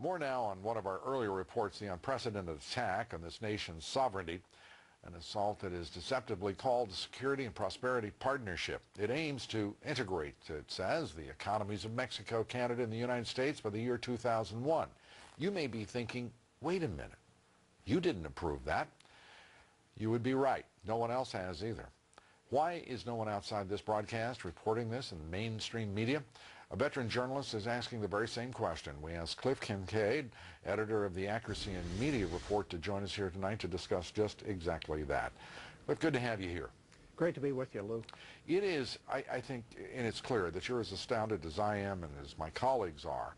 More now on one of our earlier reports, the unprecedented attack on this nation's sovereignty, an assault that is deceptively called the Security and Prosperity Partnership. It aims to integrate, it says, the economies of Mexico, Canada, and the United States by the year 2001. You may be thinking, wait a minute, you didn't approve that. You would be right. No one else has either. Why is no one outside this broadcast reporting this in mainstream media? A veteran journalist is asking the very same question. We asked Cliff Kincaid, editor of the Accuracy in Media Report, to join us here tonight to discuss just exactly that. Cliff, good to have you here. Great to be with you, Lou. It is, I think, and it's clear that you're as astounded as I am and as my colleagues are,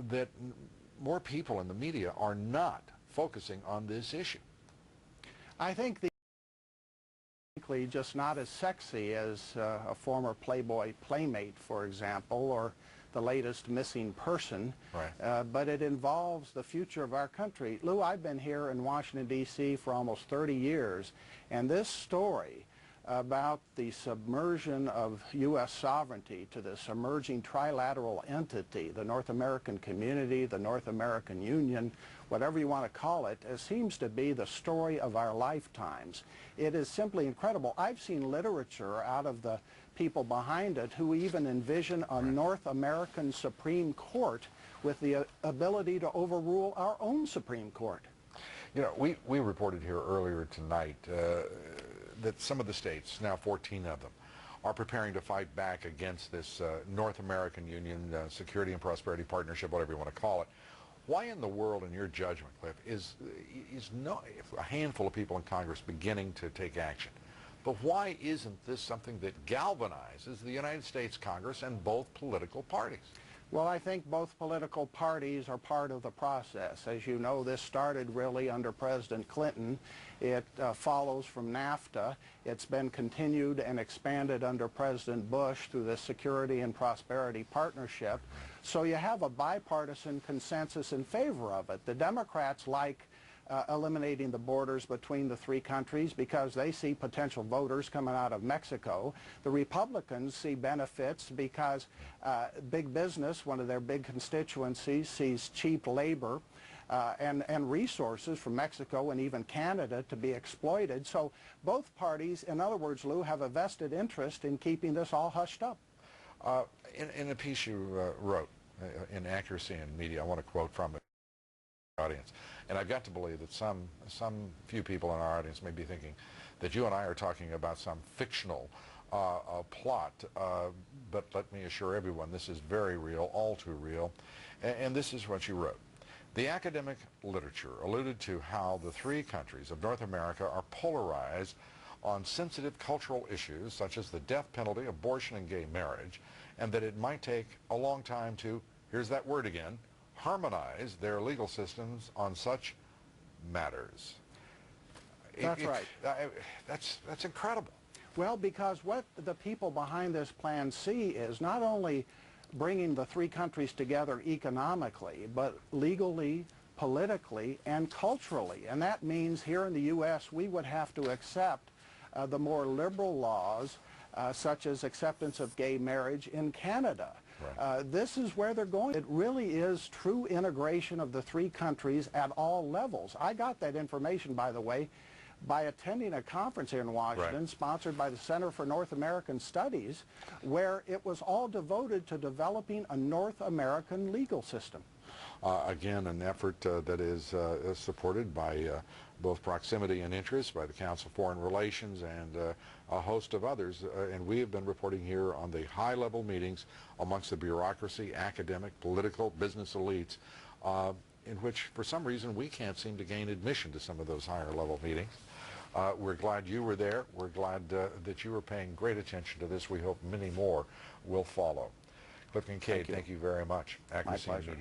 that more people in the media are not focusing on this issue. I think just not as sexy as a former Playboy playmate, for example, or the latest missing person, right. But it involves the future of our country. Lou, I've been here in Washington, D.C. for almost 30 years, and this story about the submersion of U.S. sovereignty to this emerging trilateral entity, the North American Community, the North American Union, whatever you want to call it, seems to be the story of our lifetimes. It is simply incredible. I've seen literature out of the people behind it who even envision a North American Supreme Court with the ability to overrule our own Supreme Court. You know, we reported here earlier tonight that some of the states, now 14 of them, are preparing to fight back against this North American Union Security and Prosperity Partnership, whatever you want to call it. Why in the world, in your judgment, Cliff, is a handful of people in Congress beginning to take action? But why isn't this something that galvanizes the United States Congress and both political parties? Well, I think both political parties are part of the process. As you know, this started really under President Clinton. It follows from NAFTA. It's been continued and expanded under President Bush through the Security and Prosperity Partnership. So you have a bipartisan consensus in favor of it. The Democrats like eliminating the borders between the three countries because they see potential voters coming out of Mexico. The Republicans see benefits because big business, one of their big constituencies, sees cheap labor and resources from Mexico and even Canada to be exploited. So both parties, in other words, Lou, have a vested interest in keeping this all hushed up. In a piece you wrote in Accuracy in Media, I want to quote from it. Audience. And I've got to believe that some few people in our audience may be thinking that you and I are talking about some fictional plot, but let me assure everyone this is very real, all too real, and this is what you wrote. The academic literature alluded to how the three countries of North America are polarized on sensitive cultural issues such as the death penalty, abortion, and gay marriage, and that it might take a long time to, here's that word again, harmonize their legal systems on such matters. That's right. That's incredible. Well, because what the people behind this plan see is not only bringing the three countries together economically, but legally, politically, and culturally. And that means here in the U.S. we would have to accept the more liberal laws such as acceptance of gay marriage in Canada. Right. This is where they're going. It really is true integration of the three countries at all levels. I got that information, by the way, by attending a conference here in Washington, right, sponsored by the Center for North American Studies, where it was all devoted to developing a North American legal system. Again, an effort that is supported by both proximity and interest, by the Council of Foreign Relations and a host of others. And we have been reporting here on the high-level meetings amongst the bureaucracy, academic, political, business elites, in which, for some reason, we can't seem to gain admission to some of those higher-level meetings. We're glad you were there. We're glad that you were paying great attention to this. We hope many more will follow. Cliff Kincaid, thank you very much. Accuracy in Media.